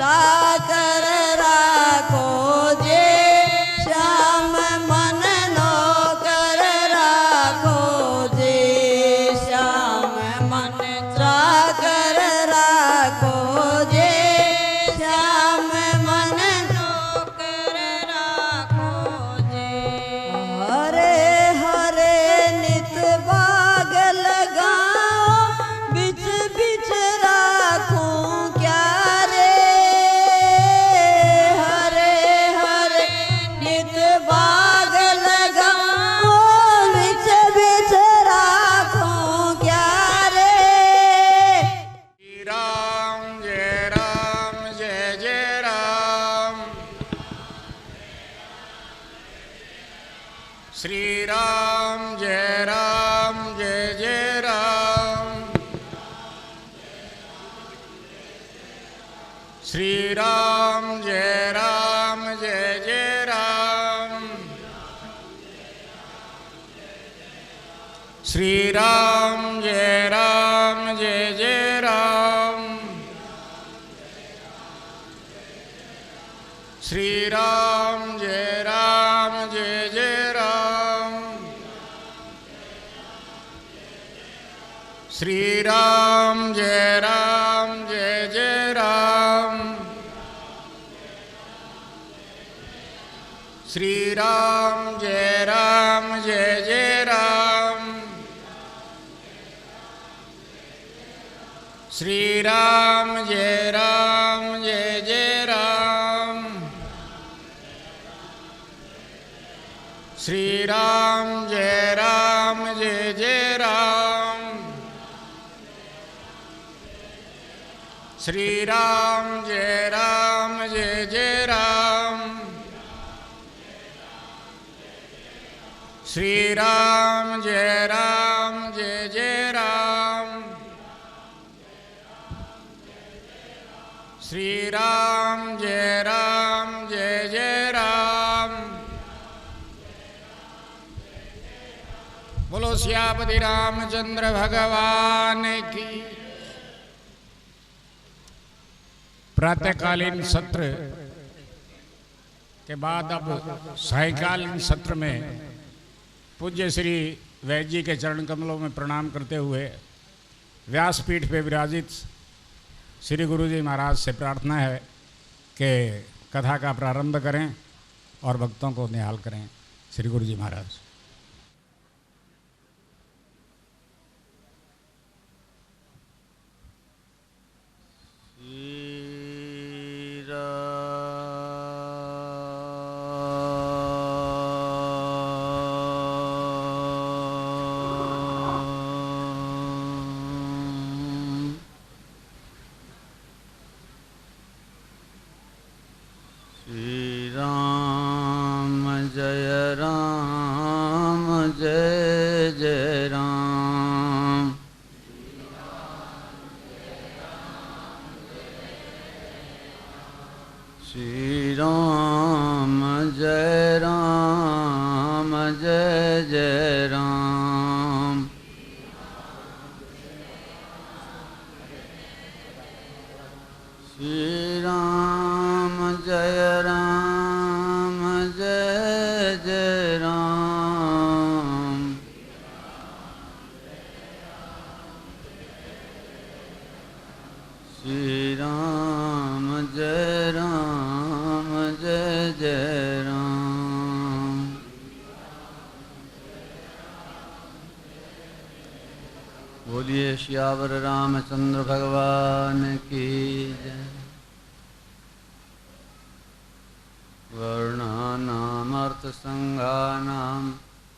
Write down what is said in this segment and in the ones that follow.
चाकर राखो जे श्याम मन नो कर राखो जे श्याम मन चाकर राखो जे श्याम मन नो कर राखो जे हरे हरे नित बाग लगाओ बिच बिच राखूं क्या रे हरे हरे नित बाग लगाओ बिच बिच राखूं क्या रे राम जय जय राम श्री राम जय जय राम श्री राम जय जय राम श्री राम जय जय राम श्री राम जय जय राम श्री राम जय जय राम श्री राम जय जय राम श्री राम जय जय राम श्री राम जय जय राम श्री राम जय जय राम श्री राम जय जय राम श्री राम जय जय राम बोलो सियापति रामचंद्र भगवान की। प्रातःकालीन सत्र के बाद अब सायंकालीन सत्र में पूज्य श्री वैद्य जी के चरण कमलों में प्रणाम करते हुए व्यासपीठ पे विराजित श्री गुरु जी महाराज से प्रार्थना है कि कथा का प्रारंभ करें और भक्तों को निहाल करें। श्री गुरु जी महाराज। बोलिए श्यावर रामचंद्र भगवान की जय। वर्णानामर्थसंगानां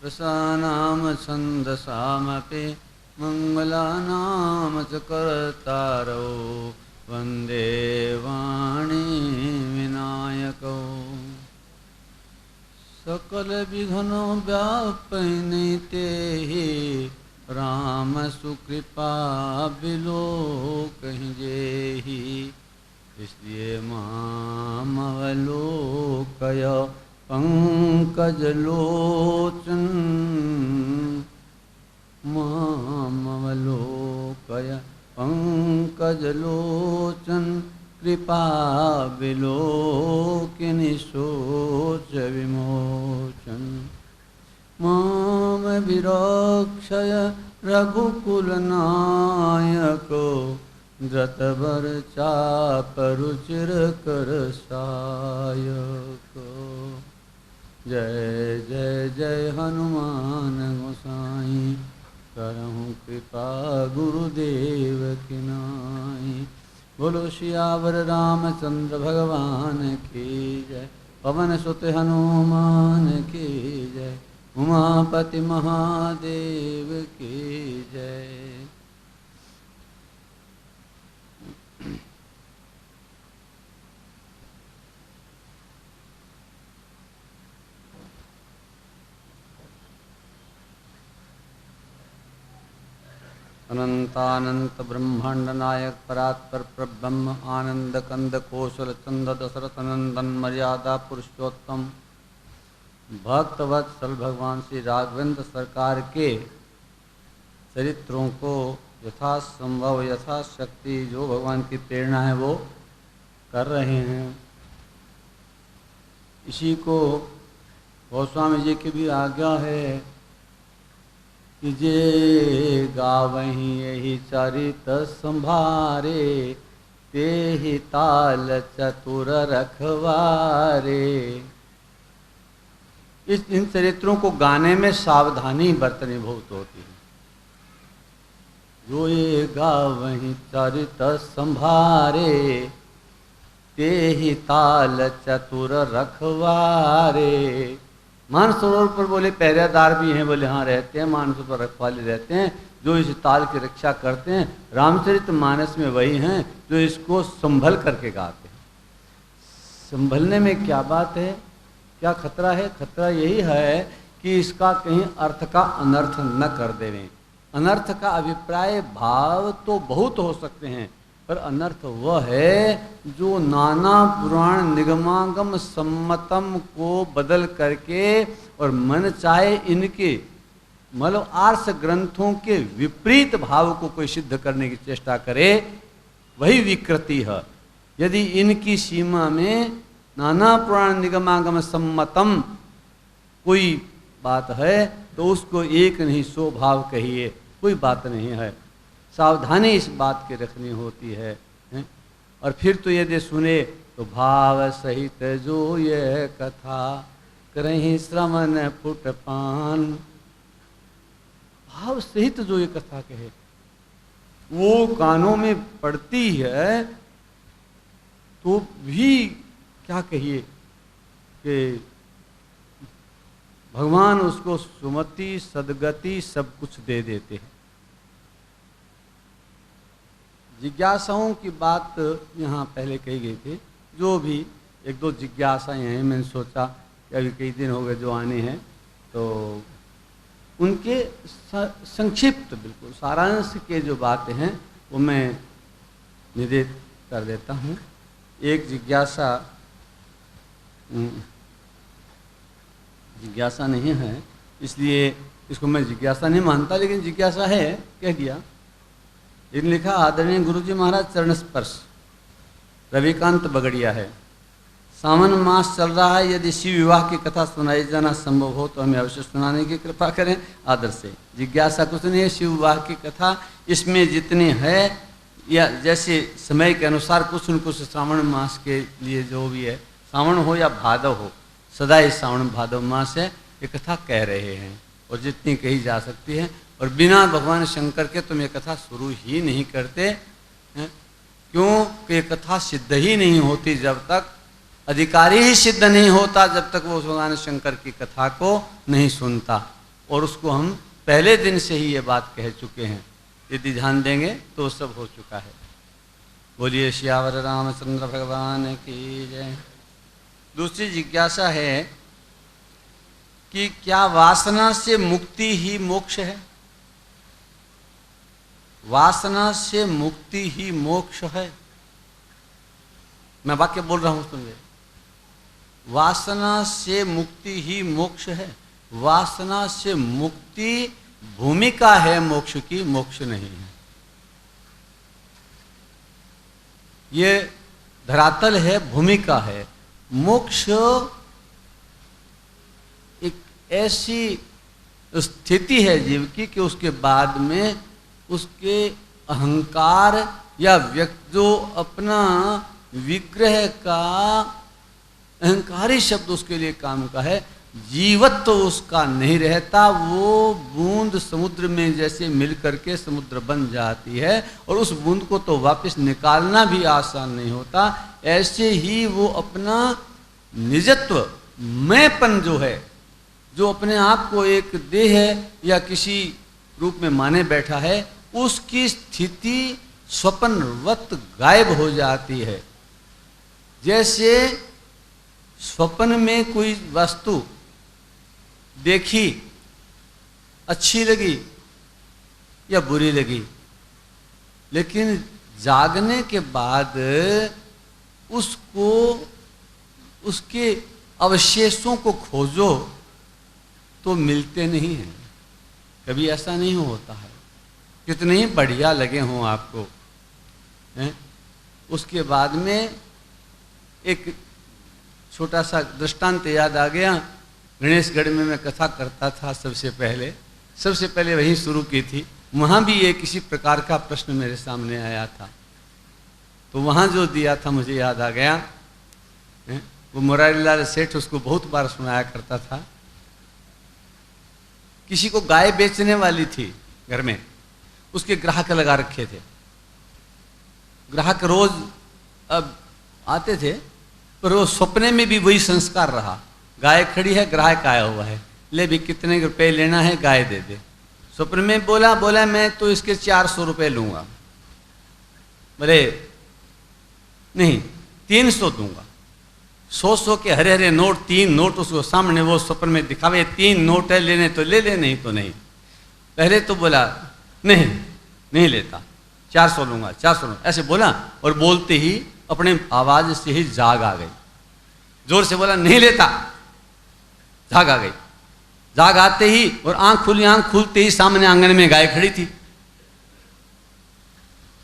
रसानां छन्दसामपि मंगलानां च कर्तारो वन्दे वाणी विनायको सकल विघ्नो व्यापिनी तेहि राम सुकृपा बिलो कहीं जेहि इसलिए मामवलोकय पंकज लोचन मामवलोकय पंकज लोचन कृपा विलोकिनी शोच विमोचन माम विरक्षय रघुकुल नायको द्रतवर चापरुचिर कर सायको। जय जय जय हनुमान गोसाई करहूँ कृपा गुरुदेव की नाई। बोलो सियावर रामचंद्र भगवान की जय। पवन सुत हनुमान की जय। उमापति महादेव की जय। अनंतानंत ब्रह्मांड नायक परात्पर परब्रह्म आनंद कंद कौशल चंद दशरथ नंदन मर्यादा पुरुषोत्तम भक्तवत्सल भगवान श्री राघवेंद्र सरकार के चरित्रों को यथासंभव यथाशक्ति जो भगवान की प्रेरणा है वो कर रहे हैं। इसी को गोस्वामी जी की भी आज्ञा है कि जे गावहीं यही चरित संभारे ते ही ताल चतुर रखवारे। इन चरित्रों को गाने में सावधानी बरतनी बहुत होती है। जो ये गावहीं चरित संभारे ते ही ताल चतुर रखवारे। मानसरोवर पर बोले पहरेदार भी हैं, बोले हाँ रहते हैं, मानसरोवर पर रखवाले रहते हैं जो इस ताल की रक्षा करते हैं। रामचरितमानस में वही हैं जो इसको संभल करके गाते हैं। संभलने में क्या बात है, क्या खतरा है? खतरा यही है कि इसका कहीं अर्थ का अनर्थ न कर देवें। अनर्थ का अभिप्राय भाव तो बहुत हो सकते हैं, पर अनर्थ वह है जो नाना पुराण निगमागम सम्मतम को बदल करके और मन चाहे इनके मतलब आर्ष ग्रंथों के विपरीत भाव को कोई सिद्ध करने की चेष्टा करे, वही विकृति है। यदि इनकी सीमा में नाना पुराण निगमागम सम्मतम कोई बात है तो उसको एक नहीं 100 भाव कहिए, कोई बात नहीं है। सावधानी इस बात की रखनी होती है, हैं? और फिर तो यदि सुने तो भाव सहित जो ये कथा करहीं श्रवण फुट पान। भाव सहित जो ये कथा कहे वो कानों में पड़ती है तो भी क्या कहिए कि भगवान उसको सुमति सदगति सब कुछ दे देते हैं। जिज्ञासाओं की बात यहाँ पहले कही गई थी। जो भी 1-2 जिज्ञासाएँ हैं, मैंने सोचा कि अभी कई दिन हो गए जो आने हैं तो उनके संक्षिप्त बिल्कुल सारांश के जो बातें हैं वो मैं निवेदित कर देता हूँ। एक जिज्ञासा नहीं है इसलिए इसको मैं जिज्ञासा नहीं मानता, लेकिन जिज्ञासा है, कह दिया। इन्हें लिखा आदरणीय गुरुजी महाराज चरण स्पर्श, रविकांत बगड़िया है। सावन मास चल रहा है, यदि शिव विवाह की कथा सुनाई जाना संभव हो तो हमें अवश्य सुनाने की कृपा करें आदर से। जिज्ञासा कुछ नहीं है, शिव विवाह की कथा इसमें जितनी है या जैसे समय के अनुसार कुछ न कुछ श्रावण मास के लिए जो भी है, सावन हो या भादव हो, सदा ही सावन भादव मास है, ये कथा कह रहे हैं और जितनी कही जा सकती है। और बिना भगवान शंकर के तुम ये कथा शुरू ही नहीं करते हैं, क्यों कि ये कथा सिद्ध ही नहीं होती जब तक, अधिकारी ही सिद्ध नहीं होता जब तक वो भगवान शंकर की कथा को नहीं सुनता। और उसको हम पहले दिन से ही ये बात कह चुके हैं, यदि ध्यान देंगे तो सब हो चुका है। बोलिए सियावर रामचंद्र भगवान की जय। दूसरी जिज्ञासा है कि क्या वासना से मुक्ति ही मोक्ष है? वासना से मुक्ति ही मोक्ष है। मैं वाक्य बोल रहा हूं, सुनिए। वासना से मुक्ति ही मोक्ष है। वासना से मुक्ति भूमिका है मोक्ष की, मोक्ष नहीं है। ये धरातल है, भूमिका है। मोक्ष एक ऐसी स्थिति है जीव की कि उसके बाद में उसके अहंकार या व्यक्ति जो अपना विग्रह का, अहंकारी शब्द उसके लिए काम का है, जीवत्व तो उसका नहीं रहता। वो बूंद समुद्र में जैसे मिल करके समुद्र बन जाती है और उस बूंद को तो वापस निकालना भी आसान नहीं होता। ऐसे ही वो अपना निजत्व, मैंपन जो है, जो अपने आप को एक देह या किसी रूप में माने बैठा है, उसकी स्थिति स्वप्नवत गायब हो जाती है। जैसे स्वप्न में कोई वस्तु देखी, अच्छी लगी या बुरी लगी, लेकिन जागने के बाद उसको, उसके अवशेषों को खोजो तो मिलते नहीं हैं। कभी ऐसा नहीं होता है, कितने ही बढ़िया लगे हों आपको, हैं? उसके बाद में एक छोटा सा दृष्टांत याद आ गया। गणेशगढ़ में मैं कथा करता था सबसे पहले वहीं शुरू की थी। वहाँ भी ये किसी प्रकार का प्रश्न मेरे सामने आया था, तो वहाँ जो दिया था मुझे याद आ गया। वो मुरारीलाल सेठ उसको बहुत बार सुनाया करता था। किसी को गाय बेचने वाली थी घर में, उसके ग्राहक लगा रखे थे। ग्राहक रोज अब आते थे, पर वो सपने में भी वही संस्कार रहा। गाय खड़ी है, ग्राहक आया हुआ है, ले भी कितने रुपए लेना है, गाय दे दे। स्वप्न में बोला मैं तो इसके 400 रुपये लूंगा। बोले नहीं, 300 दूंगा। 100 के हरे हरे नोट, 3 नोट उसको सामने वो स्वप्न में दिखावे, 3 नोट है, लेने तो ले ले, नहीं तो नहीं। पहले तो बोला नहीं लेता, 400 लूंगा, 400 ऐसे बोला, और बोलते ही अपने आवाज से ही जाग आ गई। जोर से बोला नहीं लेता, जाग आ गई। जाग आते ही और आंख खुलते ही सामने आंगन में गाय खड़ी थी।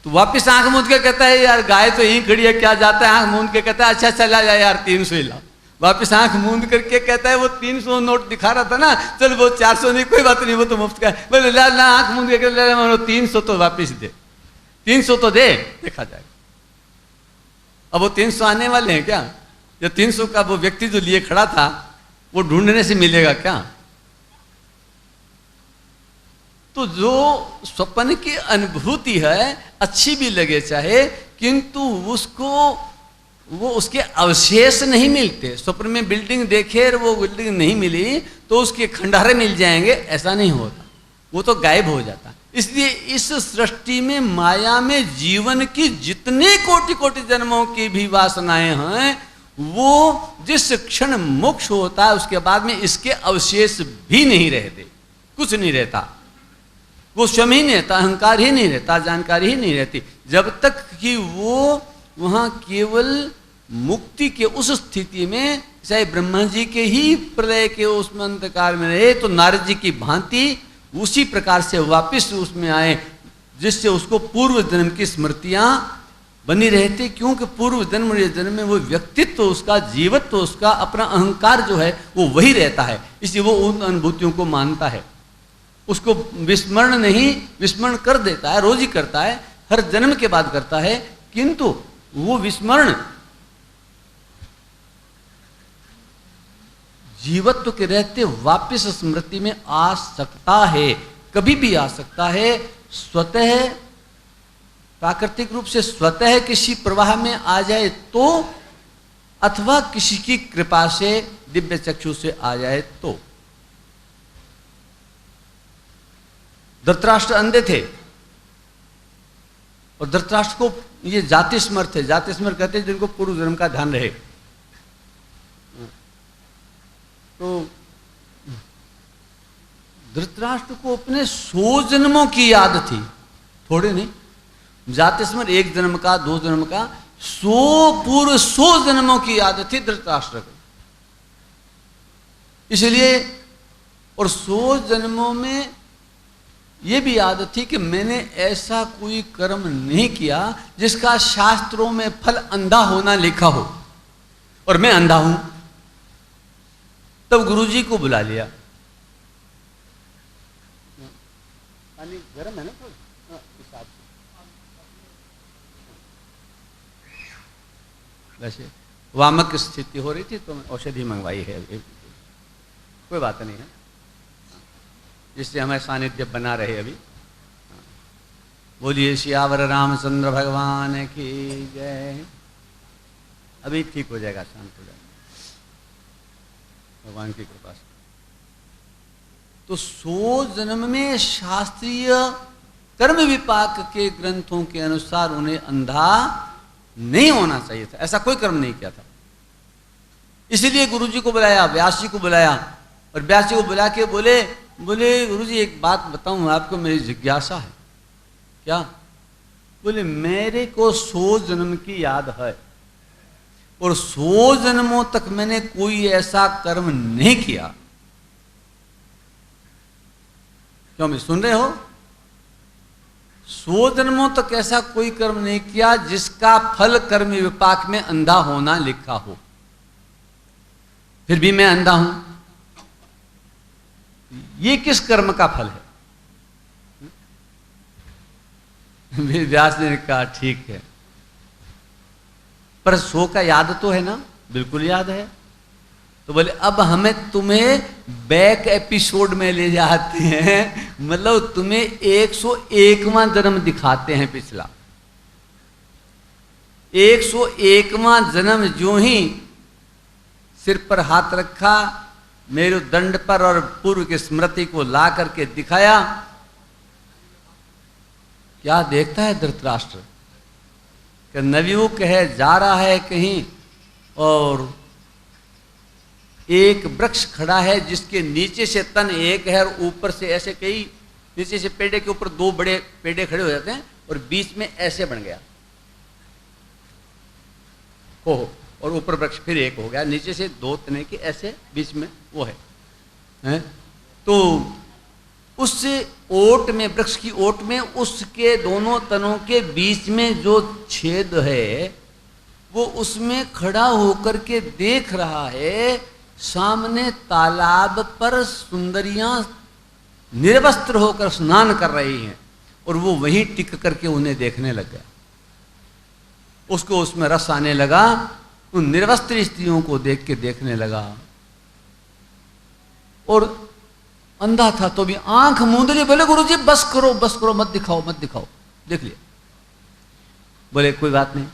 तो वापिस आंख मूंद के कहता है यार गाय तो यहीं खड़ी है, क्या जाता है? आंख मूंद के कहता है अच्छा चला जा यार, 300 ही ला। वापिस आंख मूंद करके कहता है वो 300 नोट दिखा रहा था ना, चल वो 400 नहीं, कोई बात नहीं, वो तो मुफ्त का है। बोले ला आंख मूंद के 300 तो वापिस दे, 300 तो दे, देखा जाएगा। अब वो 300 आने वाले हैं क्या? या 300 का वो व्यक्ति जो लिए खड़ा था वो ढूंढने से मिलेगा क्या? तो जो स्वप्न की अनुभूति है, अच्छी भी लगे चाहे, किंतु उसको वो उसके अवशेष नहीं मिलते। स्वप्न में बिल्डिंग देखे और वो बिल्डिंग नहीं मिली तो उसके खंडहरे मिल जाएंगे, ऐसा नहीं होता, वो तो गायब हो जाता। इसलिए इस सृष्टि में, माया में जीवन की जितने कोटि कोटि जन्मों की भी वासनाएं हैं, वो जिस क्षण मोक्ष होता है उसके बाद में इसके अवशेष भी नहीं रहते, कुछ नहीं रहता। वो स्वयं ही नहीं रहता, अहंकार ही नहीं रहता, जानकारी ही नहीं रहती, जब तक कि वो वहाँ केवल मुक्ति के उस स्थिति में, चाहे ब्रह्मा जी के ही प्रलय के उस अंधकार में रहे, तो नारद जी की भांति उसी प्रकार से वापिस उसमें आए, जिससे उसको पूर्व जन्म की स्मृतियां बनी रहती। क्योंकि पूर्व जन्म में वो व्यक्तित्व उसका, जीवत्व उसका, अपना अहंकार जो है वो वही रहता है, इसलिए वो उन अनुभूतियों को मानता है। उसको विस्मरण नहीं, विस्मरण कर देता है, रोज ही करता है, हर जन्म के बाद करता है, किंतु वो विस्मरण जीवत्व के रहते वापिस स्मृति में आ सकता है, कभी भी आ सकता है। स्वतः प्राकृतिक रूप से स्वतः किसी प्रवाह में आ जाए तो, अथवा किसी की कृपा से, दिव्य चक्षु से आ जाए तो। धृतराष्ट्र अंधे थे और धृतराष्ट्र को ये जाति स्मर थे, जाति स्मर कहते हैं जिनको पूर्व जन्म का ध्यान रहे। तो धृतराष्ट्र को अपने 100 जन्मों की याद थी, थोड़े नहीं, जाति स्मर 1 जन्म का, 2 जन्म का, 100 जन्मों की याद थी धृतराष्ट्र को। इसलिए और 100 जन्मों में ये भी आदत थी कि मैंने ऐसा कोई कर्म नहीं किया जिसका शास्त्रों में फल अंधा होना लिखा हो, और मैं अंधा हूं। तब गुरुजी को बुला लिया। पानी गर्म है ना थोड़ा, हिसाब से। वैसे वामक स्थिति हो रही थी तो मैं औषधि मंगवाई है, कोई बात नहीं है, जिससे हमें सानिध्य बना रहे। अभी बोलिए सियावर रामचंद्र भगवान की जय। अभी ठीक हो जाएगा, शांत हो जाएगा भगवान की कृपा से। तो 100 जन्म में शास्त्रीय कर्म विपाक के ग्रंथों के अनुसार उन्हें अंधा नहीं होना चाहिए था, ऐसा कोई कर्म नहीं किया था। इसलिए गुरुजी को बुलाया, व्यास जी को बुलाया, और व्यास जी को बुला के बोले गुरुजी एक बात बताऊं आपको, मेरी जिज्ञासा है। क्या? बोले मेरे को 100 जन्म की याद है, और 100 जन्मों तक मैंने कोई ऐसा कर्म नहीं किया। क्यों भी सुन रहे हो? 100 जन्मों तक ऐसा कोई कर्म नहीं किया जिसका फल कर्म विपाक में अंधा होना लिखा हो, फिर भी मैं अंधा हूं। ये किस कर्म का फल है? व्यास ने कहा ठीक है, पर 100 का याद तो है ना? बिल्कुल याद है। तो बोले अब हमें तुम्हें बैक एपिसोड में ले जाते हैं, मतलब तुम्हें 101वां जन्म दिखाते हैं पिछला। 101वां जन्म जो ही सिर पर हाथ रखा, मेरुदंड पर, और पूर्व की स्मृति को ला करके दिखाया। क्या देखता है धृतराष्ट्र? कि नवयुवक है, जा रहा है कहीं, और एक वृक्ष खड़ा है जिसके नीचे से तन एक है और ऊपर से ऐसे कई, नीचे से पेड़े के ऊपर 2 बड़े पेड़े खड़े हो जाते हैं, और बीच में ऐसे बन गया हो, और ऊपर वृक्ष फिर एक हो गया, नीचे से 2 तने के ऐसे बीच में वो है? तो उस ओट में, वृक्ष की ओट में, उसके दोनों तनों के बीच में जो छेद है, वो उसमें खड़ा होकर के देख रहा है। सामने तालाब पर सुंदरियां निर्वस्त्र होकर स्नान कर रही हैं, और वो वहीं टिक करके उन्हें देखने लग गया। उसको उसमें रस आने लगा, उन निर्वस्त्र स्त्रियों को देख के देखने लगा। और अंधा था तो भी आंख मूंद ली। बोले गुरुजी बस करो, बस करो, मत दिखाओ, मत दिखाओ, देख लिया। बोले कोई बात नहीं,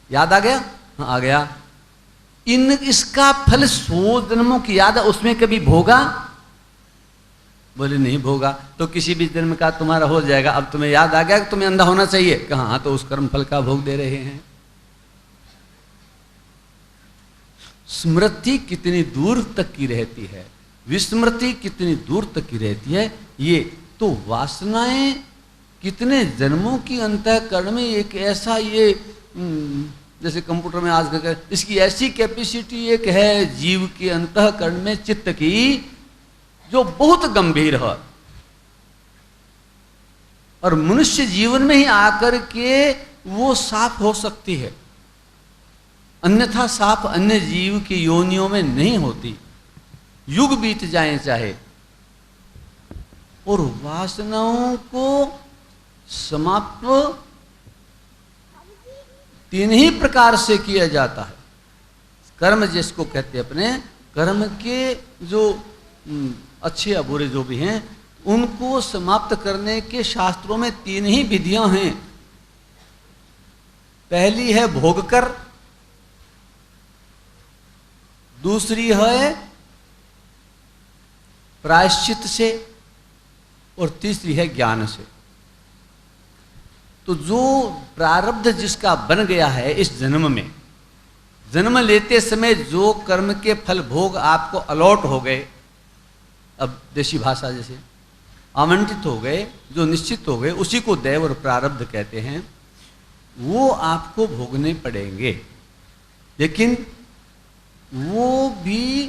याद आ गया? हाँ आ गया। इसका फल 100 जन्मों की याद है, उसमें कभी भोगा? बोले नहीं भोगा। तो किसी भी जन्म का तुम्हारा हो जाएगा। अब तुम्हें याद आ गया कि तुम्हें अंधा होना चाहिए? कहा हाँ, तो उस कर्म फल का भोग दे रहे हैं। स्मृति कितनी दूर तक की रहती है, विस्मृति कितनी दूर तक की रहती है। ये तो वासनाएं कितने जन्मों की अंतःकरण में एक ऐसा, ये जैसे कंप्यूटर में आज कर, इसकी ऐसी कैपेसिटी एक है जीव के अंतःकरण में, चित्त की, जो बहुत गंभीर है, और मनुष्य जीवन में ही आकर के वो साफ हो सकती है, अन्यथा साफ अन्य जीव की योनियों में नहीं होती। युग बीत जाए चाहे। और वासनाओं को समाप्त 3 ही प्रकार से किया जाता है। कर्म जिसको कहते हैं, अपने कर्म के जो अच्छे या बुरे जो भी हैं, उनको समाप्त करने के शास्त्रों में 3 ही विधियां हैं। पहली है भोग कर, दूसरी है प्रायश्चित से, और तीसरी है ज्ञान से। तो जो प्रारब्ध जिसका बन गया है इस जन्म में, जन्म लेते समय जो कर्म के फल भोग आपको अलॉट हो गए, अब देशी भाषा जैसे आवंटित हो गए, जो निश्चित हो गए, उसी को दैव और प्रारब्ध कहते हैं। वो आपको भोगने पड़ेंगे, लेकिन वो भी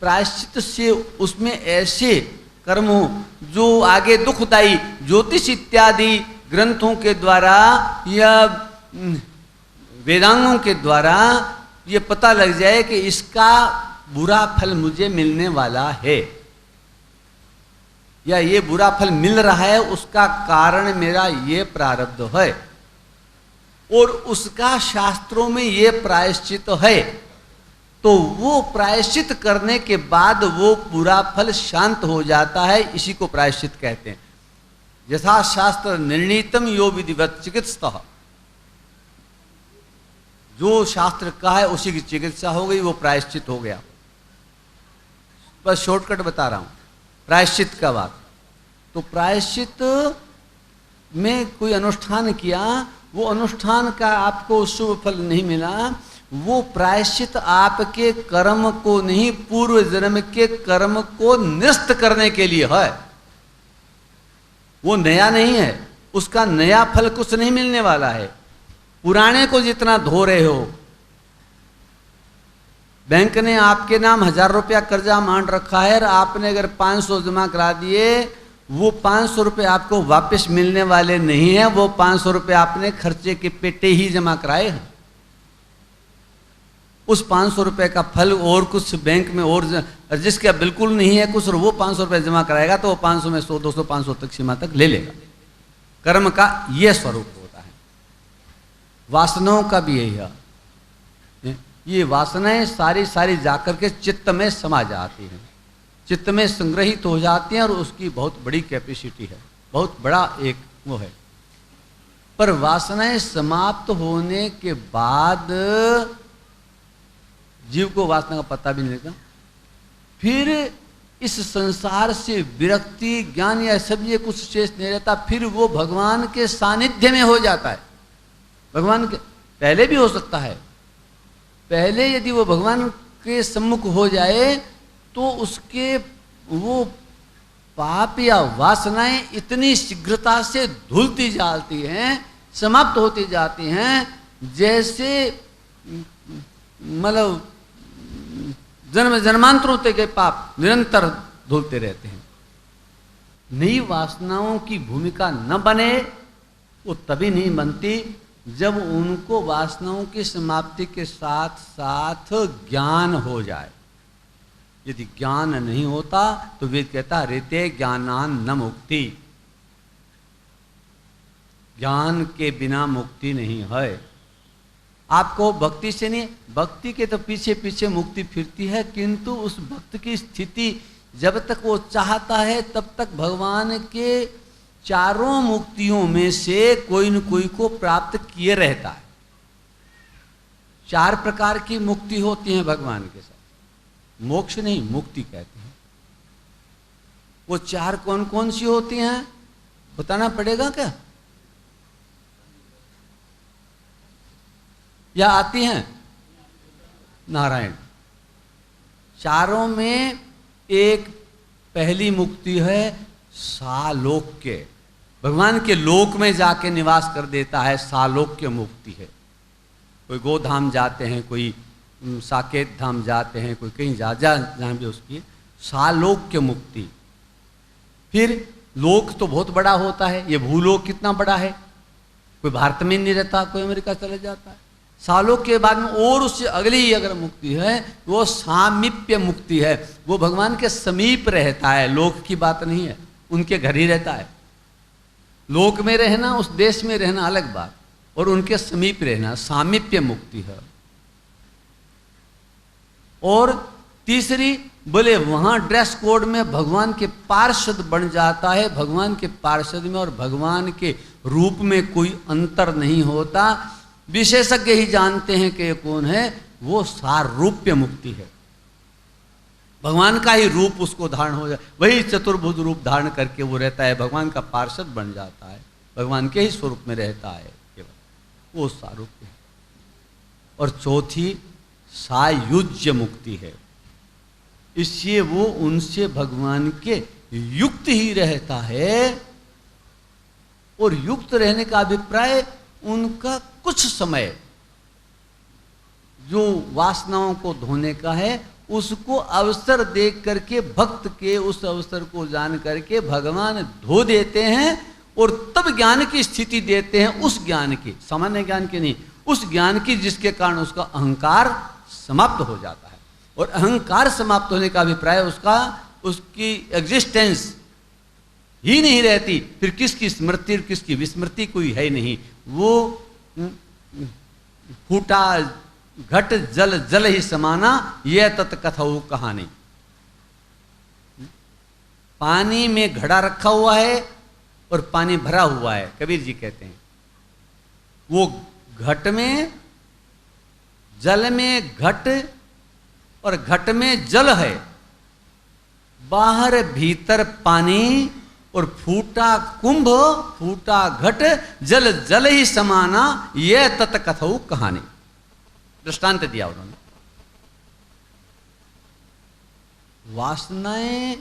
प्रायश्चित से उसमें ऐसे कर्म हो, जो आगे दुखदायी ज्योतिष इत्यादि ग्रंथों के द्वारा या वेदांगों के द्वारा ये पता लग जाए कि इसका बुरा फल मुझे मिलने वाला है या ये बुरा फल मिल रहा है, उसका कारण मेरा ये प्रारब्ध है और उसका शास्त्रों में ये प्रायश्चित है, तो वो प्रायश्चित करने के बाद वो बुरा फल शांत हो जाता है। इसी को प्रायश्चित कहते हैं। यथा शास्त्र निर्णीतम यो विधिवत चिकित्सा, जो शास्त्र का है उसी की चिकित्सा हो गई, वो प्रायश्चित हो गया। बस शॉर्टकट बता रहा हूं प्रायश्चित का बात। तो प्रायश्चित में कोई अनुष्ठान किया, वो अनुष्ठान का आपको शुभ फल नहीं मिला, वो प्रायश्चित आपके कर्म को नहीं, पूर्व जन्म के कर्म को निरस्त करने के लिए है। वो नया नहीं है, उसका नया फल कुछ नहीं मिलने वाला है। पुराने को जितना धो रहे हो, बैंक ने आपके नाम 1000 रुपया कर्जा मान रखा है और आपने अगर 500 जमा करा दिए, वो 500 रुपये आपको वापस मिलने वाले नहीं है। वो 500 रुपये आपने खर्चे के पेटे ही जमा कराए हैं। उस 500 रुपये का फल और कुछ बैंक में और जिसका बिल्कुल नहीं है कुछ, और वो 500 रुपये जमा कराएगा तो वो 500 में 100, 200, 500 तक सीमा तक ले लेगा। कर्म का ये स्वरूप होता है। वासनाओं का भी यही है। ये वासनाएं सारी सारी जाकर के चित्त में समा जाती हैं, चित्त में संग्रहित हो जाती हैं और उसकी बहुत बड़ी कैपेसिटी है, बहुत बड़ा एक वो है। पर वासनाएं समाप्त होने के बाद जीव को वासना का पता भी नहीं लगता। फिर इस संसार से विरक्ति, ज्ञान या सब ये कुछ शेष नहीं रहता। फिर वो भगवान के सानिध्य में हो जाता है। भगवान के पहले भी हो सकता है। पहले यदि वो भगवान के सम्मुख हो जाए तो उसके वो पाप या वासनाएं इतनी शीघ्रता से धुलती जाती हैं, समाप्त होती जाती हैं, जैसे मतलब जन्म जन्मांतरों तक के पाप निरंतर धुलते रहते हैं। नई वासनाओं की भूमिका न बने, वो तभी नहीं बनती जब उनको वासनाओं की समाप्ति के साथ साथ ज्ञान हो जाए। यदि ज्ञान नहीं होता तो वेद कहता ऋते ज्ञानान न मुक्ति, ज्ञान के बिना मुक्ति नहीं है। आपको भक्ति से नहीं, भक्ति के तो पीछे पीछे मुक्ति फिरती है, किंतु उस भक्त की स्थिति जब तक वो चाहता है तब तक भगवान के चारों मुक्तियों में से कोई न कोई को प्राप्त किए रहता है। 4 प्रकार की मुक्ति होती है भगवान के साथ, मोक्ष नहीं मुक्ति कहते हैं। वो 4 कौन कौन सी होती हैं बताना पड़ेगा क्या, या आती हैं? नारायण। चारों में एक पहली मुक्ति है सालोक्य, भगवान के लोक में जाके निवास कर देता है, सालोक्य मुक्ति है। कोई गोधाम जाते हैं, कोई साकेत धाम जाते हैं, कोई कहीं जहाँ भी उसकी सालोक्य मुक्ति। फिर लोक तो बहुत बड़ा होता है, ये भूलोक कितना बड़ा है, कोई भारत में नहीं रहता, कोई अमेरिका चले जाता है। सालों के बाद में और उससे अगली अगर मुक्ति है वो सामीप्य मुक्ति है, वो भगवान के समीप रहता है, लोक की बात नहीं है, उनके घर ही रहता है। लोक में रहना, उस देश में रहना अलग बात, और उनके समीप रहना सामीप्य मुक्ति है। और तीसरी बोले वहां ड्रेस कोड में भगवान के पार्षद बन जाता है, भगवान के पार्षद में और भगवान के रूप में कोई अंतर नहीं होता, विशेषज्ञ ही जानते हैं कि ये कौन है, वो सारूप्य मुक्ति है। भगवान का ही रूप उसको धारण हो जाए, वही चतुर्भुज रूप धारण करके वो रहता है, भगवान का पार्षद बन जाता है, भगवान के ही स्वरूप में रहता है केवल, वो सारूप्य है। और चौथी सायुज्य मुक्ति है, इसलिए वो उनसे भगवान के युक्त ही रहता है। और युक्त रहने का अभिप्राय उनका कुछ समय जो वासनाओं को धोने का है उसको अवसर देख करके भक्त के उस अवसर को जान करके भगवान धो देते हैं और तब ज्ञान की स्थिति देते हैं, उस ज्ञान की, सामान्य ज्ञान की नहीं, उस ज्ञान की जिसके कारण उसका अहंकार समाप्त हो जाता है। और अहंकार समाप्त होने का अभिप्राय उसकी एग्जिस्टेंस ही नहीं रहती, फिर किसकी स्मृति और किसकी विस्मृति कोई है नहीं। वो फूटा घट जल जल ही समाना, यह तत्कथऊ कहानी। पानी में घड़ा रखा हुआ है और पानी भरा हुआ है, कबीर जी कहते हैं। वो घट में, जल में घट और घट में जल है, बाहर भीतर पानी और फूटा कुंभ फूटा घट जल जल ही समाना, यह तत्कथऊ कहानी। दृष्टांत दिया उन्होंने। वासनाएं,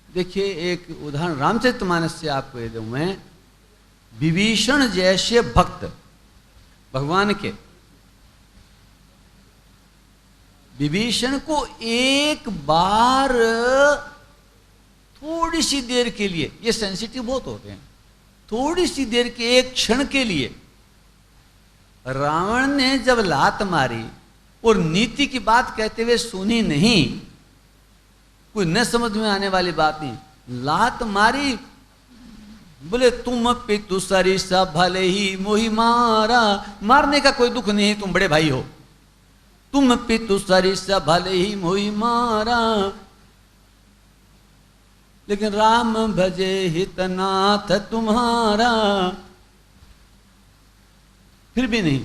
देखिए एक उदाहरण रामचरितमानस से आपको ये दूं मैं। विभीषण जैसे भक्त भगवान के, विभीषण को एक बार थोड़ी सी देर के लिए, ये सेंसिटिव बहुत होते हैं, थोड़ी सी देर के एक क्षण के लिए रावण ने जब लात मारी और नीति की बात कहते हुए सुनी नहीं, कोई न समझ में आने वाली बात नहीं, लात मारी, बोले तुम पितु सरिसा भले ही मोहि मारा, मारने का कोई दुख नहीं, तुम बड़े भाई हो, तुम पितु सरिसा भले ही मोहि मारा, लेकिन राम भजे हितनाथ तुम्हारा, फिर भी नहीं।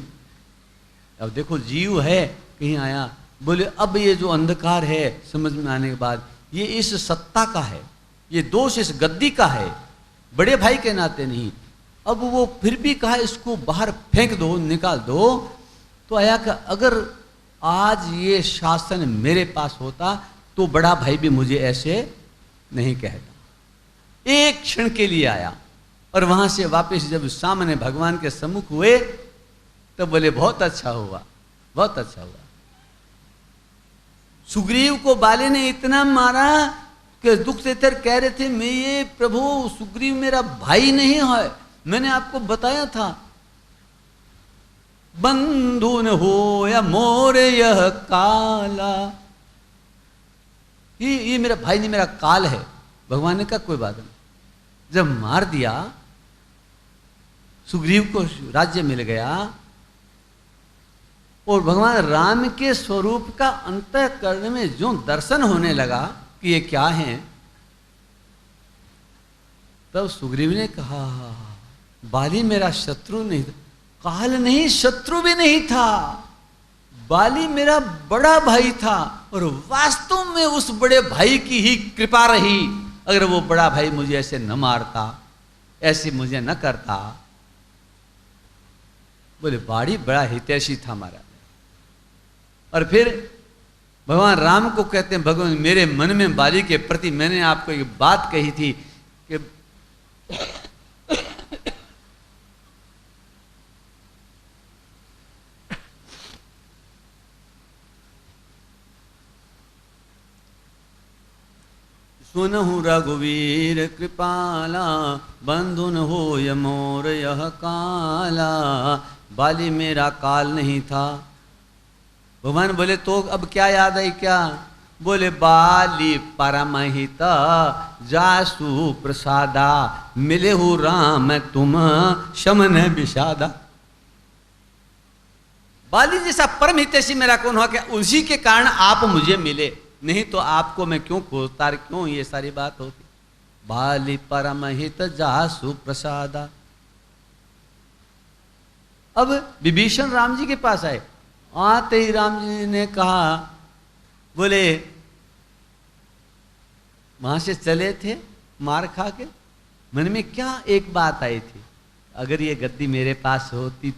अब देखो जीव है कहीं आया, बोले अब ये जो अंधकार है समझ में आने के बाद, ये इस सत्ता का है, ये दोष इस गद्दी का है, बड़े भाई के नाते नहीं। अब वो फिर भी कहा इसको बाहर फेंक दो, निकाल दो। तो आया कि अगर आज ये शासन मेरे पास होता तो बड़ा भाई भी मुझे ऐसे नहीं कहता। एक क्षण के लिए आया और वहां से वापस जब सामने भगवान के सम्मुख हुए तो बोले बहुत अच्छा हुआ, बहुत अच्छा हुआ। सुग्रीव को बाली ने इतना मारा कि दुख से तर कह रहे थे, मैं ये प्रभु सुग्रीव मेरा भाई नहीं है, मैंने आपको बताया था, बंधु न हो या मोर यह काला, ये मेरा भाई नहीं, मेरा काल है। भगवान ने कहा कोई बात नहीं। जब मार दिया, सुग्रीव को राज्य मिल गया और भगवान राम के स्वरूप का अंतःकरण में जो दर्शन होने लगा कि ये क्या है, तब सुग्रीव ने कहा बाली मेरा शत्रु नहीं था, काल नहीं, शत्रु भी नहीं था, बाली मेरा बड़ा भाई था और वास्तव में उस बड़े भाई की ही कृपा रही। अगर वो बड़ा भाई मुझे ऐसे न मारता, ऐसे मुझे न करता, बोले बाड़ी बड़ा हितैषी था हमारा। और फिर भगवान राम को कहते हैं, भगवान मेरे मन में बाली के प्रति मैंने आपको एक बात कही थी कि सुनहु रघुवीर कृपाला, बंधुन हो यमोर यह काला। बाली मेरा काल नहीं था। भगवान बोले तो अब क्या याद है क्या? बोले बाली परमहित जासु प्रसादा, मिले हो राम तुम शमन विषादा। बाली जैसा परम हितैषी मेरा कौन हो, क्या उसी के कारण आप मुझे मिले, नहीं तो आपको मैं क्यों खोजता, क्यों ये सारी बात होती। बाली परमहित जासु प्रसादा। अब विभीषण राम जी के पास आए, आते ही राम जी ने कहा, बोले वहां से चले थे मार खा के, मन में क्या एक बात आई थी, अगर ये गद्दी मेरे पास होती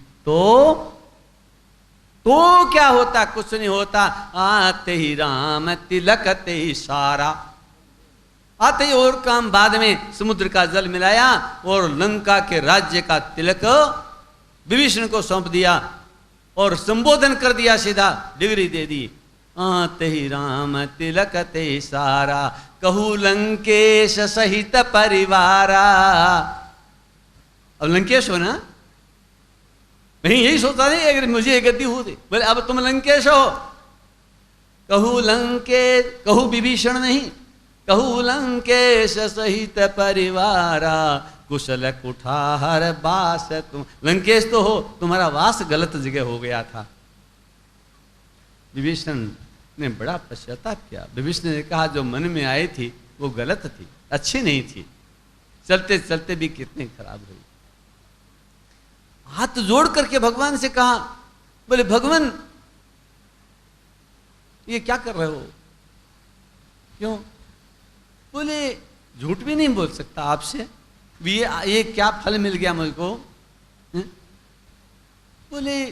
तो क्या होता, कुछ नहीं होता। आते ही राम तिलकते ही सारा, आते ही और काम बाद में समुद्र का जल मिलाया और लंका के राज्य का तिलक विभीषण को सौंप दिया। और संबोधन कर दिया, सीधा डिग्री दे दी। ते ही राम तिलक ते सारा, कहू लंकेश सहित परिवारा। अब लंकेश हो ना, नहीं यही सोचता नहीं अगर मुझे गद्दी हो दे, बोले अब तुम लंकेश हो। कहू लंकेश, कहू विभीषण नहीं, कहू लंकेश सहित परिवारा, कुशल कुठार बास तुम। लंकेश तो हो, तुम्हारा वास गलत जगह हो गया था। विभीषण ने बड़ा पश्चाताप किया। विभीषण ने कहा जो मन में आई थी वो गलत थी, अच्छी नहीं थी, चलते चलते भी कितनी खराब हुई। हाथ जोड़ करके भगवान से कहा, बोले भगवान ये क्या कर रहे हो, क्यों? बोले झूठ भी नहीं बोल सकता आपसे, ये क्या फल मिल गया मुझको? बोले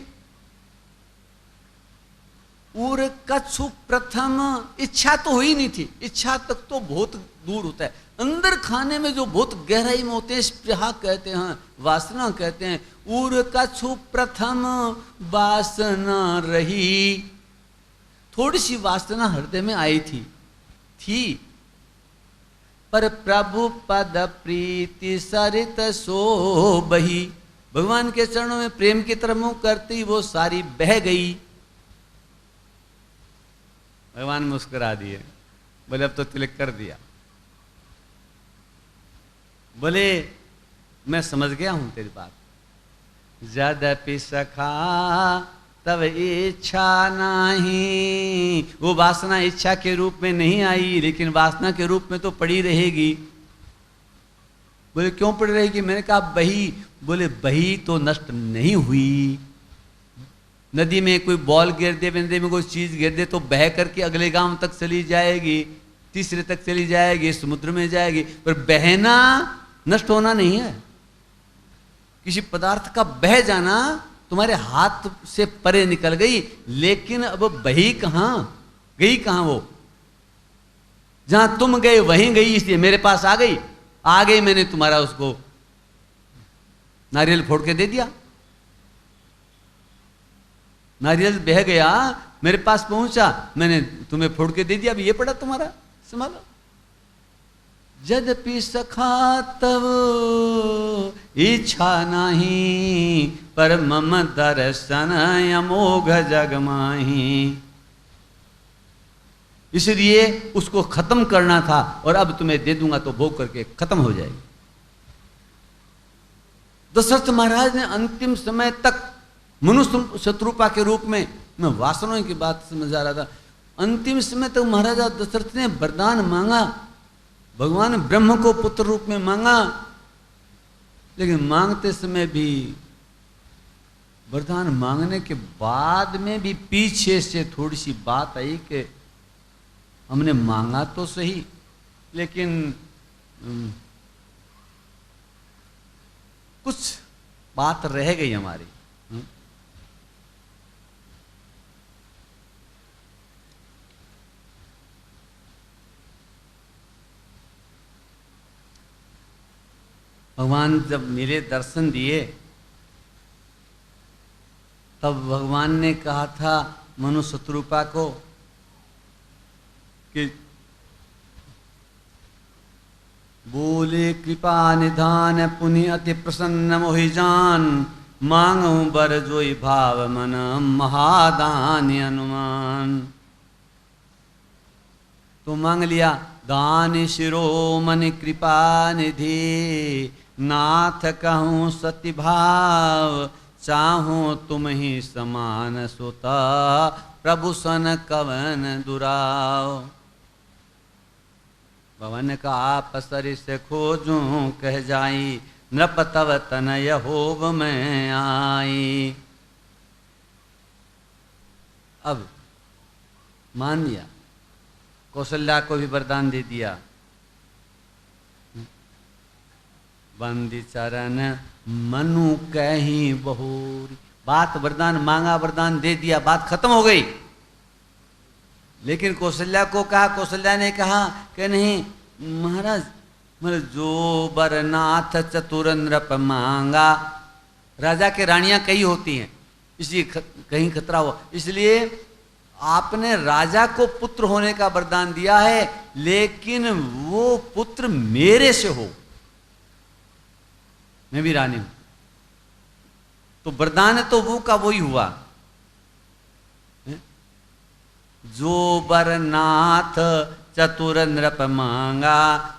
और कछु प्रथम, इच्छा तो हुई नहीं थी, इच्छा तक तो बहुत दूर होता है, अंदर खाने में जो बहुत गहराई में होते हैं, स्पृहा कहते हैं, वासना कहते हैं। उर कछु प्रथम वासना रही, थोड़ी सी वासना हृदय में आई थी, पर प्रभु पद प्रीति सरित सो बही। भगवान के चरणों में प्रेम की तरफ मुंह करती वो सारी बह गई। भगवान मुस्कुरा दिए, बोले अब तो तिलक कर दिया। बोले मैं समझ गया हूं तेरी बात। यद्यपि सखा तब इच्छा नहीं, वो वासना इच्छा के रूप में नहीं आई, लेकिन वासना के रूप में तो पड़ी रहेगी। बोले क्यों पड़ी रहेगी? मैंने कहा बही। बोले बही तो नष्ट नहीं हुई। नदी में कोई बॉल गिर दे, नदी में कोई चीज गिर दे तो बह करके अगले गांव तक चली जाएगी, तीसरे तक चली जाएगी, समुद्र में जाएगी, पर बहना नष्ट होना नहीं है। किसी पदार्थ का बह जाना तुम्हारे हाथ से परे निकल गई, लेकिन अब बही कहां गई, कहां वो? जहां तुम गए वहीं गई, इसलिए मेरे पास आ गई। आ गई, मैंने तुम्हारा उसको नारियल फोड़ के दे दिया। नारियल बह गया, मेरे पास पहुंचा, मैंने तुम्हें फोड़ के दे दिया, अब ये पड़ा तुम्हारा, संभालो। यद्यपि सखा तब इच्छा नहीं, पर मम दर्शन अमोघ जग माही। इसलिए उसको खत्म करना था, और अब तुम्हें दे दूंगा तो भोग करके खत्म हो जाएगी। दशरथ महाराज ने अंतिम समय तक मनुष्य शत्रुपा के रूप में, मैं वासनाओं की बात समझ आ रहा था, अंतिम समय तक महाराजा दशरथ ने वरदान मांगा, भगवान ब्रह्म को पुत्र रूप में मांगा, लेकिन मांगते समय भी, वरदान मांगने के बाद में भी पीछे से थोड़ी सी बात आई कि हमने मांगा तो सही, लेकिन कुछ बात रह गई हमारी। भगवान जब मिले, दर्शन दिए, तब भगवान ने कहा था मनु शत्रुपा को कि बोले कृपा निधान पुनि अति प्रसन्न मोहि जान, मांगू बर जोई भाव मन महादान अनुमान। तो मांग लिया, दान शिरोमणि कृपा निधि, नाथ कहूँ सति भाव, चाहूँ तुम ही समान सुता, प्रभु सन कवन दुराव। भवन का आप सरिस खोजूं कह जाई, नृप तव तनय होव में आई। अब मान लिया, कौशल्या को भी वरदान दे दिया। बंदी चरण मनु कहीं बहुरी, बात वरदान मांगा, वरदान दे दिया, बात खत्म हो गई। लेकिन कौशल्या को कहा, कौशल्या ने कहा कि नहीं महाराज, मतलब जो बरनाथ चतुर नृप मांगा। राजा के रानियां कई होती हैं, इसलिए कहीं खतरा हो, इसलिए आपने राजा को पुत्र होने का वरदान दिया है, लेकिन वो पुत्र मेरे से हो, मैं भी रानी हूं। तो वरदान तो वो का वही हुआ। जो बरनाथ चतुर नृप मांगा,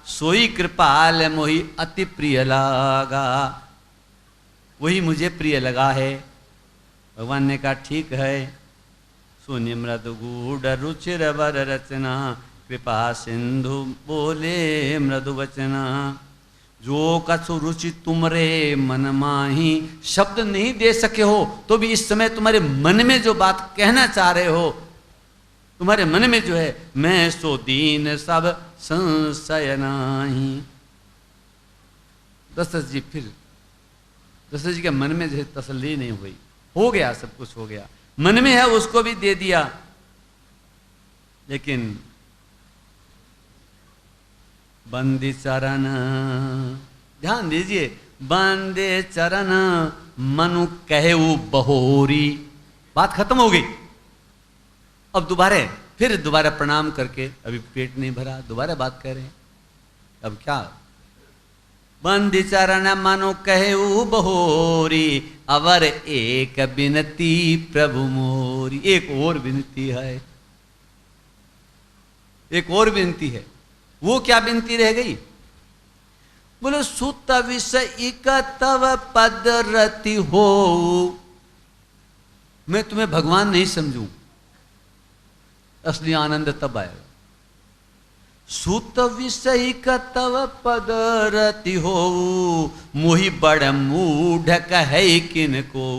सोई कृपाल मोहि अति प्रिय लागा। वही मुझे प्रिय लगा है। भगवान ने कहा ठीक है। सुनि मृदु गूढ़ रुचिर वर रचना, कृपा सिंधु बोले मृदु वचना। जो कछु रुचि तुमरे मन माही, शब्द नहीं दे सके हो तो भी इस समय तुम्हारे मन में जो बात कहना चाह रहे हो, तुम्हारे मन में जो है, मैं सो दीन सब संशय नाही। दशरथ जी फिर दशरथ जी के मन में जो है तसल्ली नहीं हुई, हो गया, सब कुछ हो गया, मन में है उसको भी दे दिया। लेकिन बंदी चरण, ध्यान दीजिए, बंदे चरण मनु कहू बहोरी, बात खत्म हो गई। अब दोबारा प्रणाम करके, अभी पेट नहीं भरा, दोबारा बात कर रहे हैं। अब क्या, बंदी चरण मनु कहू बहोरी, अवर एक विनती प्रभु मोरी। एक और विनती है, एक और विनती है। वो क्या विनती रह गई? बोले सुत विषय तव पद रति हो। मैं तुम्हें भगवान नहीं समझूं, असली आनंद तब आएगा। सुत विषय तव पद रति हो, मोहि बड़ मूढ़ कहे किन को।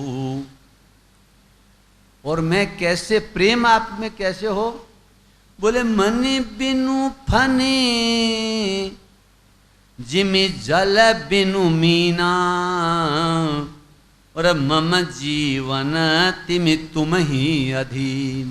और मैं कैसे, प्रेम आप में कैसे हो? बोले मनि बिनु फनी, जिमि जल बिनु मीना। और मम जीवन तिमि तुम ही अधीन।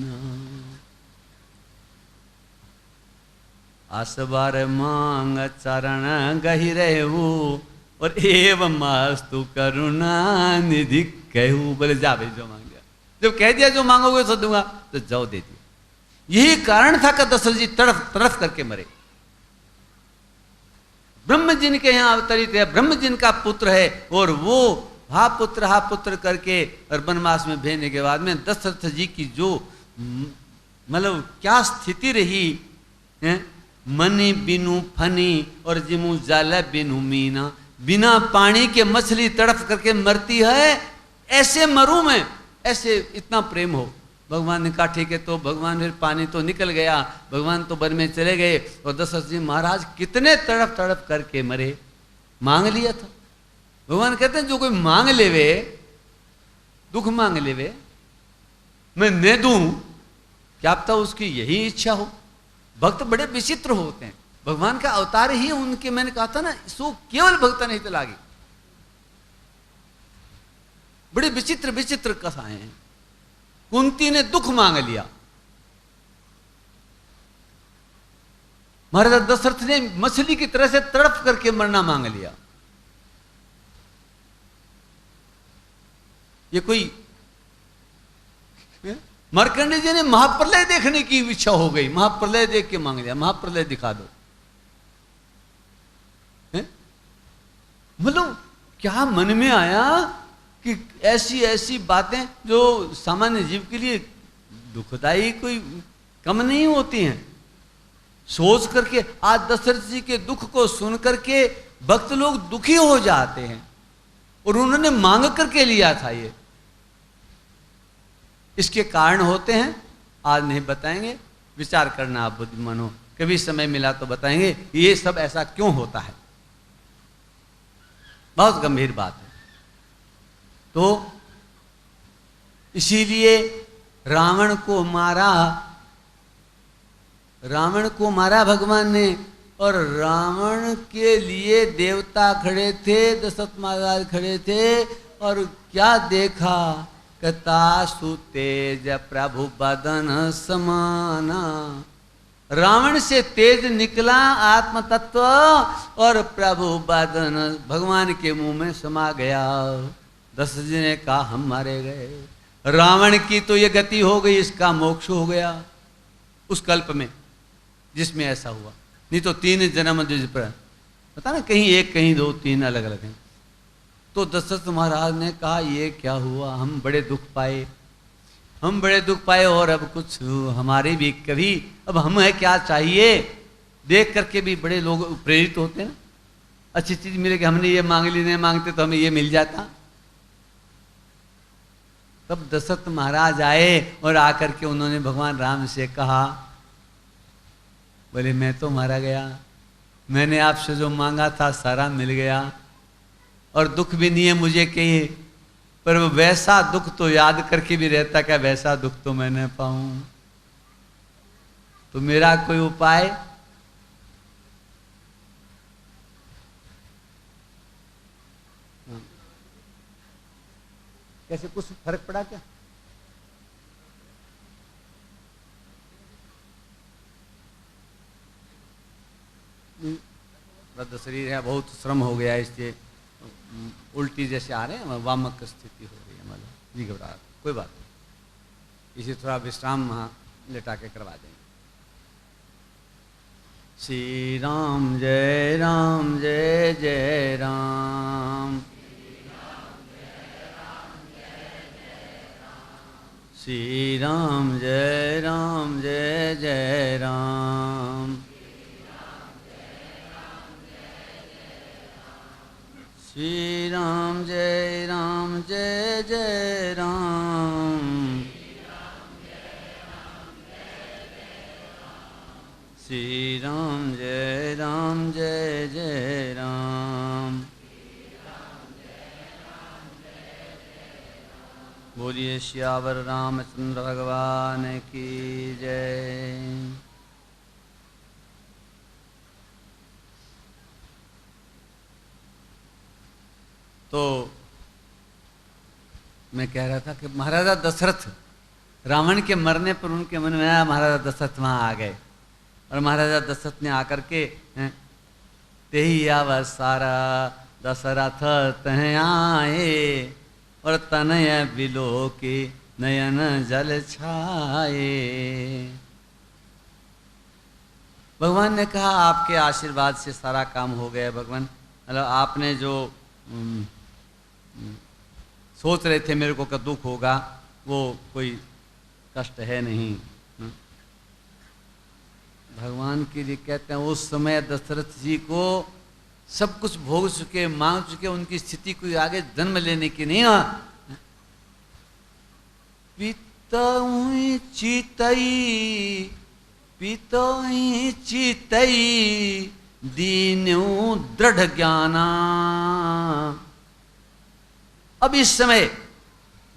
आसबार मांग चरण गहि रहू, और एवं मास्तु करुणा निधि कहू। बोले जा भाई जो मांग गया, जब कह दिया जो मांगोगे सो दूंगा, तो जाओ दे दिया। यही कारण था कि दशरथ जी तड़फ तड़फ करके मरे। ब्रह्म जिन के यहां अवतरित है, ब्रह्म जिन का पुत्र है, और वो हा पुत्र करके और वनवास में भेजने के बाद में दशरथ जी की जो मतलब क्या स्थिति रही है, मनी बिनु फनी और जिमु जाल बिनु मीना। बिना पानी के मछली तड़फ करके मरती है, ऐसे मरूं मैं, ऐसे इतना प्रेम हो। भगवान ने कहा ठीक है, तो भगवान फिर पानी तो निकल गया, भगवान तो वन में चले गए, और दशरथ जी महाराज कितने तड़प तड़प करके मरे। मांग लिया था। भगवान कहते हैं जो कोई मांग लेवे, दुख मांग लेवे, मैं न दूं, क्या पता उसकी यही इच्छा हो। भक्त बड़े विचित्र होते हैं, भगवान का अवतार ही उनके, मैंने कहा था ना, सो केवल भक्त नहीं तो लागे। बड़े विचित्र विचित्र कथाएं हैं। कुंती ने दुख मांग लिया, महाराज दशरथ ने मछली की तरह से तड़प करके मरना मांग लिया। ये कोई, मार्कंडेय जी ने महाप्रलय देखने की इच्छा हो गई, महाप्रलय देख के मांग लिया, महाप्रलय दिखा दो। मतलब क्या मन में आया कि ऐसी ऐसी बातें जो सामान्य जीव के लिए दुखदाई कोई कम नहीं होती हैं, सोच करके आज दशरथ जी के दुख को सुन करके भक्त लोग दुखी हो जाते हैं, और उन्होंने मांग करके लिया था। ये इसके कारण होते हैं, आज नहीं बताएंगे, विचार करना आप बुद्धिमान हो, कभी समय मिला तो बताएंगे ये सब ऐसा क्यों होता है। बहुत गंभीर बात है। तो इसीलिए रावण को मारा भगवान ने, और रावण के लिए देवता खड़े थे, दशरथ महाराज खड़े थे, और क्या देखा, कतासु तेज प्रभु बदन समाना। रावण से तेज निकला आत्म तत्व, और प्रभु बदन भगवान के मुंह में समा गया। दशरथ जी ने कहा हम मारे गए। रावण की तो ये गति हो गई, इसका मोक्ष हो गया उस कल्प में जिसमें ऐसा हुआ। नहीं तो 3 जन्म जिस पर पता ना, कहीं 1 कहीं 2 3 अलग अलग हैं। तो दशरथ महाराज ने कहा ये क्या हुआ, हम बड़े दुख पाए, हम बड़े दुख पाए, और अब कुछ हमारे भी कभी अब हमें क्या चाहिए, देख करके भी बड़े लोग प्रेरित होते हैं ना, अच्छी चीज मिले कि हमने ये मांग ली, नहीं मांगते तो हमें ये मिल जाता। तब दशरथ महाराज आए और आकर के उन्होंने भगवान राम से कहा, बोले मैं तो मारा गया, मैंने आपसे जो मांगा था सारा मिल गया, और दुख भी नहीं है मुझे कहीं, पर वैसा दुख तो याद करके भी रहता क्या, वैसा दुख तो मैं न पाऊं, तो मेरा कोई उपाय। कैसे कुछ फर्क पड़ा क्या? वृद्ध शरीर है, बहुत श्रम हो गया, इसलिए उल्टी जैसे आ रहे हैं, वामक स्थिति हो रही है, मतलब जी घबरा, कोई बात नहीं, इसे थोड़ा विश्राम वहाँ लेटा के करवा देंगे। श्री राम जय राम जय जय राम, श्री राम जय राम जय जय राम, श्री राम जय राम जय जय राम, श्री राम जय राम जय जय राम। बोलिए श्यावर रामचंद्र भगवान की जय। तो मैं कह रहा था कि महाराजा दशरथ, रावण के मरने पर उनके मन में आया, महाराजा दशरथ वहां आ गए, और महाराजा दशरथ ने आकर के तेही अवसारा दशरथ तह आए, और तनय बिलो के नयन जल छाए। भगवान ने कहा आपके आशीर्वाद से सारा काम हो गया भगवान, मतलब आपने जो सोच रहे थे मेरे को का दुख होगा, वो कोई कष्ट है नहीं। भगवान के लिए कहते हैं उस समय दशरथ जी को सब कुछ भोग चुके, मांग चुके, उनकी स्थिति कोई आगे जन्म लेने की नहीं है। पितई चितई पितई चितई दीनु दृढ़ ज्ञाना। अब इस समय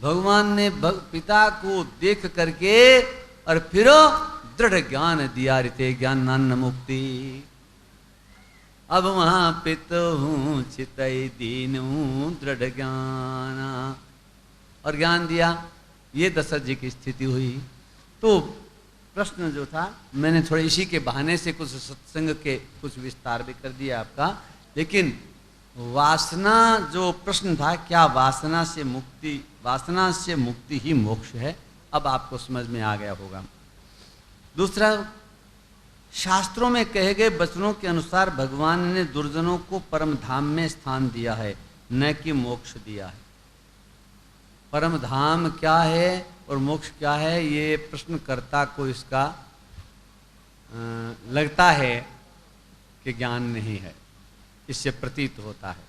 भगवान ने पिता को देख करके और फिर दृढ़ ज्ञान दिया, रिते ज्ञानान्न मुक्ति। अब वहां पित हूं चितई दीनू दृढ़ ज्ञाना, और ज्ञान दिया। ये दशरथ जी की स्थिति हुई। तो प्रश्न जो था मैंने थोड़ा इसी के बहाने से कुछ सत्संग के कुछ विस्तार भी कर दिया आपका, लेकिन वासना जो प्रश्न था, क्या वासना से मुक्ति ही मोक्ष है, अब आपको समझ में आ गया होगा। दूसरा, शास्त्रों में कहे गए वचनों के अनुसार भगवान ने दुर्जनों को परम धाम में स्थान दिया है, न कि मोक्ष दिया है। परम धाम क्या है और मोक्ष क्या है, ये प्रश्नकर्ता को इसका लगता है कि ज्ञान नहीं है, इससे प्रतीत होता है।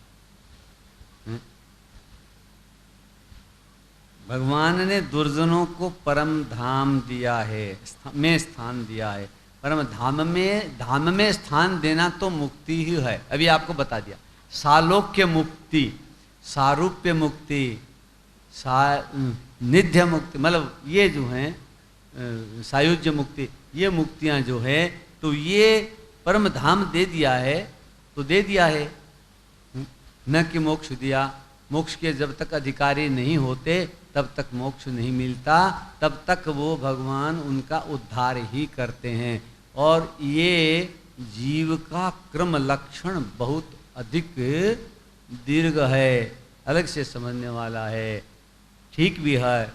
भगवान ने दुर्जनों को परम धाम दिया है, में स्थान दिया है। परम धाम में स्थान देना तो मुक्ति ही है। अभी आपको बता दिया, सालोक्य मुक्ति, सारूप्य मुक्ति, निध्य मुक्ति, मतलब ये जो हैं सायुज्य मुक्ति, ये मुक्तियां जो है, तो ये परम धाम दे दिया है, तो दे दिया है, न कि मोक्ष दिया। मोक्ष के जब तक अधिकारी नहीं होते तब तक मोक्ष नहीं मिलता, तब तक वो भगवान उनका उद्धार ही करते हैं। और ये जीव का क्रम लक्षण बहुत अधिक दीर्घ है, अलग से समझने वाला है, ठीक भी है,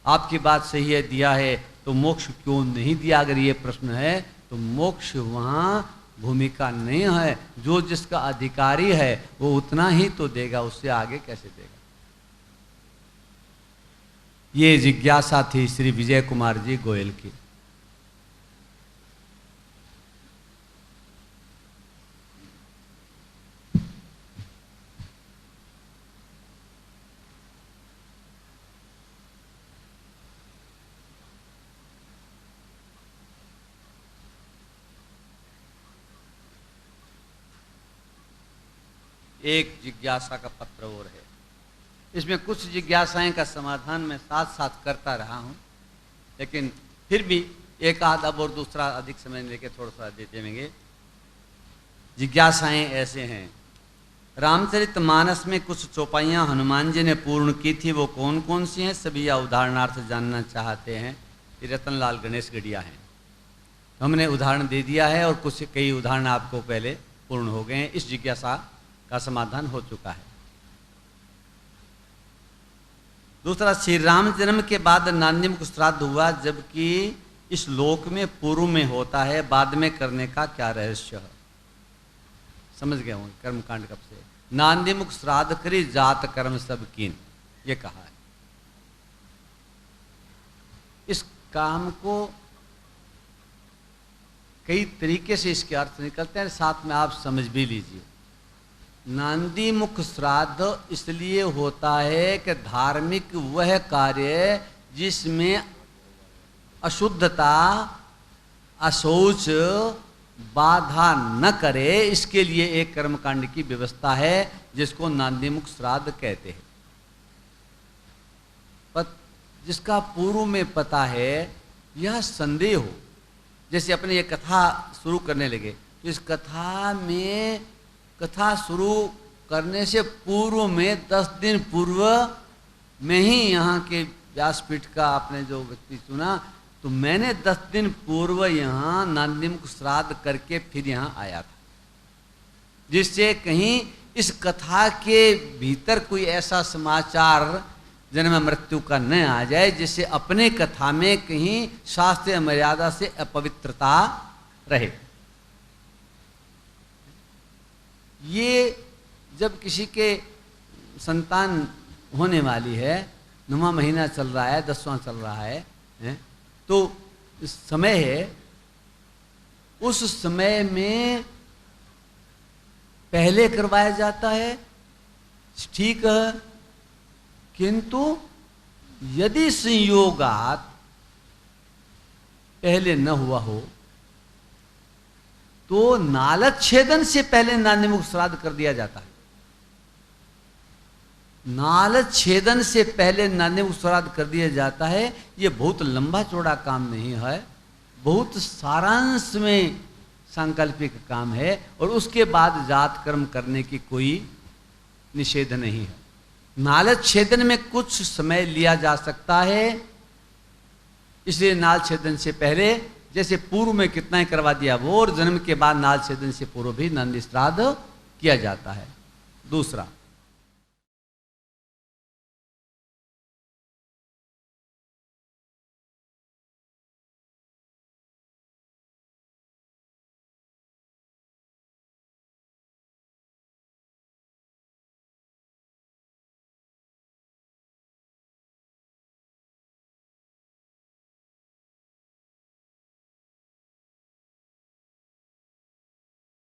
आपकी बात सही है, दिया है, तो मोक्ष क्यों नहीं दिया? अगर ये प्रश्न है तो मोक्ष वहाँ भूमिका नहीं है। जो जिसका अधिकारी है वो उतना ही तो देगा, उससे आगे कैसे देगा? ये जिज्ञासा थी श्री विजय कुमार जी गोयल की। एक जिज्ञासा का पत्र और है। इसमें कुछ जिज्ञासाएं का समाधान मैं साथ साथ करता रहा हूं, लेकिन फिर भी एक आध अब और दूसरा अधिक समय लेके थोड़ा सा दे देंगे। जिज्ञासाएं ऐसे हैं। रामचरितमानस में कुछ चौपाइयाँ हनुमान जी ने पूर्ण की थी, वो कौन कौन सी हैं? सभी या उदाहरणार्थ जानना चाहते हैं। ये रतनलाल गणेश गढ़िया हैं। हमने उदाहरण दे दिया है और कुछ कई उदाहरण आपको पहले पूर्ण हो गए हैं। इस जिज्ञासा का समाधान हो चुका है। दूसरा, श्री राम जन्म के बाद नांदीमुख श्राद्ध हुआ, जबकि इस लोक में पूर्व में होता है, बाद में करने का क्या रहस्य है? समझ गए होंगे कर्मकांड कब से। नांदीमुख श्राद्ध करी जात कर्म सब कीन, ये कहा है। इस काम को कई तरीके से इसके अर्थ निकलते हैं, साथ में आप समझ भी लीजिए। नांदीमुख श्राद्ध इसलिए होता है कि धार्मिक वह कार्य जिसमें अशुद्धता, अशौच बाधा न करे, इसके लिए एक कर्मकांड की व्यवस्था है जिसको नांदीमुख श्राद्ध कहते हैं। जिसका पूर्व में पता है, यह संदेह हो, जैसे अपने ये कथा शुरू करने लगे तो इस कथा में, कथा शुरू करने से पूर्व में 10 दिन पूर्व में ही यहाँ के व्यासपीठ का आपने जो व्यक्ति चुना, तो मैंने 10 दिन पूर्व यहाँ नांदीमुख श्राद्ध करके फिर यहाँ आया था, जिससे कहीं इस कथा के भीतर कोई ऐसा समाचार जन्म मृत्यु का न आ जाए, जिससे अपने कथा में कहीं शास्त्रीय मर्यादा से अपवित्रता रहे। ये जब किसी के संतान होने वाली है, 9वां महीना चल रहा है, 10वां चल रहा है, तो इस समय है, उस समय में पहले करवाया जाता है, ठीक है। किंतु यदि संयोगात पहले न हुआ हो तो नालक छेदन से पहले नांदीमुख श्राद्ध कर दिया जाता है। नालक छेदन से पहले नांदीमुख श्राद्ध कर दिया जाता है। ये बहुत लंबा चौड़ा काम नहीं है, बहुत सारांश में सांकल्पिक काम है, और उसके बाद जात कर्म करने की कोई निषेध नहीं है। नालक छेदन में कुछ समय लिया जा सकता है, इसलिए नाल छेदन से पहले, जैसे पूर्व में कितना ही करवा दिया वो, और जन्म के बाद नाल छेदन से पूर्व भी नांदी श्राद्ध किया जाता है। दूसरा,